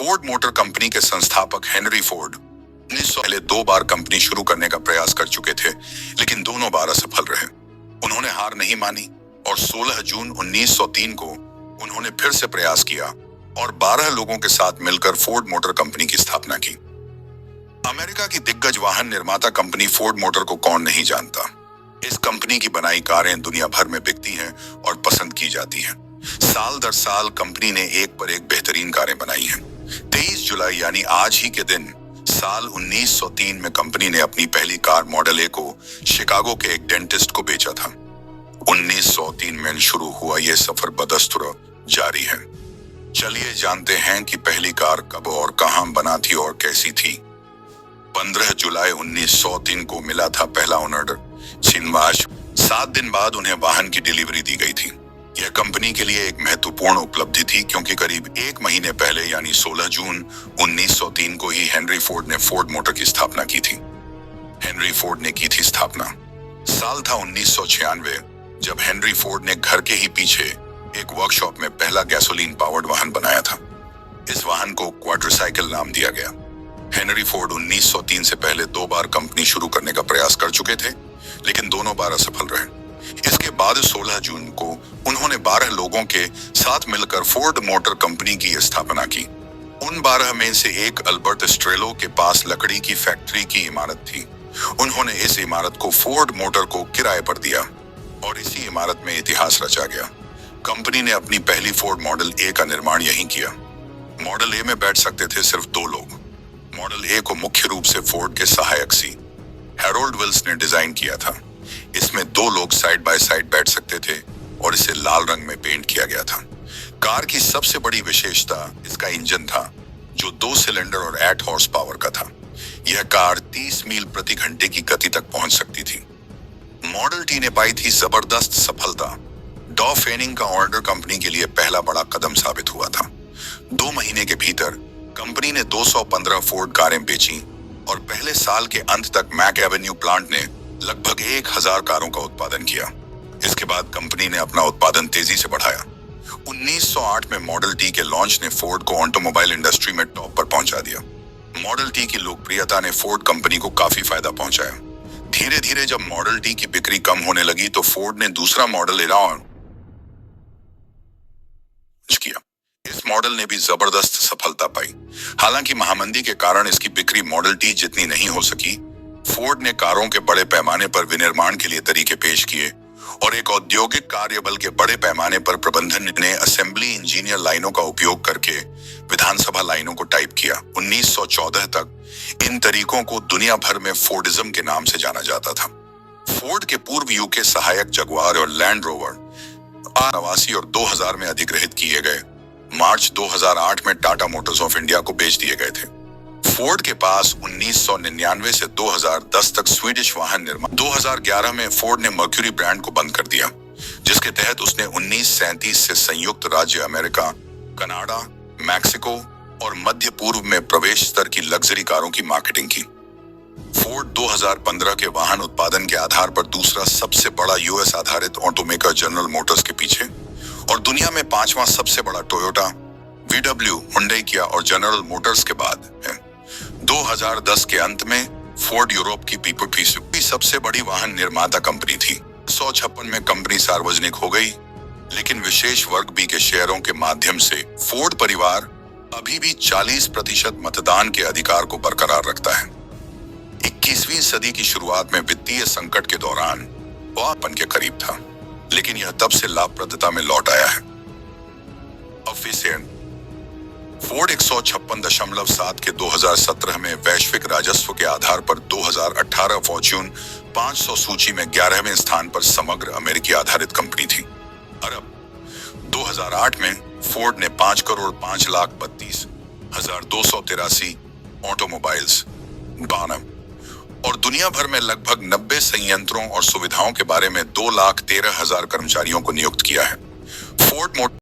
Ford motor company के संस्थापक Henry Ford 1900 पहले 2 बार कंपनी शुरू करने का प्रयास कर चुके थे, लेकिन दोनों बार असफल रहे। उन्होंने हार नहीं मानी और 16 जून 1903 को उन्होंने फिर से प्रयास किया और 12 लोगों के साथ मिलकर फोर्ड मोटर कंपनी की स्थापना की। अमेरिका की दिग्गज वाहन निर्माता कंपनी फोर्ड मोटर को कौन नहीं जानता। इस कंपनी की बनाई कारें दुनिया भर में बिकती हैं और पसंद की जाती हैं। साल दर साल कंपनी ने एक पर एक बेहतरीन कारें बनाई हैं। 23 जुलाई यानी आज ही के दिन साल 1903 में कंपनी ने अपनी पहली कार मॉडल ए को शिकागो के एक डेंटिस्ट को बेचा था। 1903 में शुरू हुआ यह सफर बदस्तूर जारी है। चलिए जानते हैं कि पहली कार कब और कहां बना थी और कैसी थी। 15 जुलाई 1903 को मिला था पहला ऑर्डर शिनवाश। 7 दिन बाद उन्हें वाहन की डिलीवरी दी गई थी। यह कंपनी के लिए एक महत्वपूर्ण उपलब्धि थी क्योंकि करीब 1 महीने पहले यानी 16 जून 1903 को ही हेनरी फोर्ड ने फोर्ड मोटर की स्थापना की थी। हेनरी फोर्ड ने की थी स्थापना। साल था 1996 जब हेनरी फोर्ड ने घर के ही पीछे एक वर्कशॉप में पहला गैसोलीन पावर्ड वाहन बनाया था। इस वाहन को क्वाड्रिसाइकिल नाम दिया गया। हेनरी फोर्ड 1903 से पहले 2 बार कंपनी शुरू करने का प्रयास कर चुके थे, लेकिन दोनों बार असफल रहे। इसके बाद 16 जून को उन्होंने 12 लोगों के साथ मिलकर फोर्ड मोटर कंपनी की स्थापना की। उन 12 में से एक अल्बर्ट स्ट्रेलो के पास लकड़ी की फैक्ट्री की इमारत थी। उन्होंने इस इमारत को फोर्ड मोटर को किराए पर दिया और इसी इमारत में इतिहास रचा गया। कंपनी ने अपनी पहली फोर्ड मॉडल ए का निर्माण यहीं किया। मॉडल ए में बैठ सकते थे सिर्फ 2 लोग। मॉडल ए को मुख्य रूप से फोर्ड के सहायक सी हैरोल्ड विल्स ने डिजाइन किया था। इसमें 2 लोग साइड बाय साइड बैठ सकते थे और इसे लाल रंग में पेंट किया गया था। कार की सबसे बड़ी विशेषता इसका इंजन था, जो 2 सिलेंडर और 8 हॉर्स पावर का था। यह कार 30 मील प्रति घंटे की गति तक पहुंच सकती थी। मॉडल टी ने पाई थी जबरदस्त सफलता। डॉ फेनिंग का ऑर्डर कंपनी के लिए पहला बड़ा कदम साबित हुआ था। 2 महीने के भीतर कंपनी ने 215 फोर्ड कारें बेची और पहले साल के अंत तक मैक एवेन्यू प्लांट ने लगभग 1000 कारों का उत्पादन किया। इसके बाद कंपनी ने अपना उत्पादन तेजी से बढ़ाया। 1908 में मॉडल टी के लॉन्च ने फोर्ड को ऑटोमोबाइल इंडस्ट्री में टॉप पर पहुंचा दिया। मॉडल टी की लोकप्रियता ने फोर्ड कंपनी को काफी फायदा पहुंचाया। धीरे धीरे जब मॉडल टी की बिक्री कम होने लगी तो फोर्ड ने दूसरा मॉडल लॉन्च किया। इस मॉडल ने भी जबरदस्त सफलता पाई। हालांकि महामंदी के कारण इसकी बिक्री मॉडल टी जितनी नहीं हो सकी। फोर्ड ने कारों के बड़े पैमाने पर विनिर्माण के लिए तरीके पेश किए और एक औद्योगिक कार्यबल के बड़े पैमाने पर प्रबंधन ने असेंबली इंजीनियर लाइनों का उपयोग करके विधानसभा लाइनों को टाइप किया। 1914 तक इन तरीकों को दुनिया भर में फोर्डिज्म के नाम से जाना जाता था। फोर्ड के पूर्व यूके सहायक जगुआर और लैंड रोवर 89 और 2000 में अधिग्रहित किए गए। मार्च 2008 में टाटा मोटर्स ऑफ इंडिया को बेच दिए गए थे। फोर्ड के पास 1999 से 2010 तक स्वीडिश वाहन निर्माण। 2011 में फोर्ड ने मर्क्यूरी ब्रांड को बंद कर दिया, जिसके तहत उसने 1937 से संयुक्त राज्य अमेरिका, कनाडा, मैक्सिको और मध्य पूर्व में प्रवेश स्तर की लग्जरी कारों की मार्केटिंग की। फोर्ड 2015 के वाहन उत्पादन के आधार पर दूसरा सबसे बड़ा यूएस आधारित ऑटोमेकर जनरल मोटर्स के पीछे और दुनिया में 5वां सबसे बड़ा टोयोटा, VW, हुंडई, किया और जनरल मोटर्स के बाद है। 2010 के अंत में फोर्ड यूरोप की पीपी सबसे बड़ी वाहन निर्माता कंपनी थी। 1956 में कंपनी सार्वजनिक हो गई, लेकिन विशेष वर्ग बी के शेयरों के माध्यम से फोर्ड परिवार अभी भी 40% मतदान के अधिकार को बरकरार रखता है। 21वीं सदी की शुरुआत में वित्तीय संकट के दौरान वह अपन के करीब था, लेकिन यह तब से लाभप्रदता में लौट आया है। फोर्ड 156.7 के 2017 में वैश्विक राजस्व के आधार पर 2018 फॉर्च्यून 500 सूची में 11वें स्थान पर समग्र अमेरिकी आधारित कंपनी थी। अरब 2008 में फोर्ड ने 5,05,32,283 ऑटोमोबाइल्स बाना और दुनिया भर में लगभग 90 संयंत्रों और सुविधाओं के बारे में 2,13,000 कर्मचारियों को नियुक्त किया है। Ford motor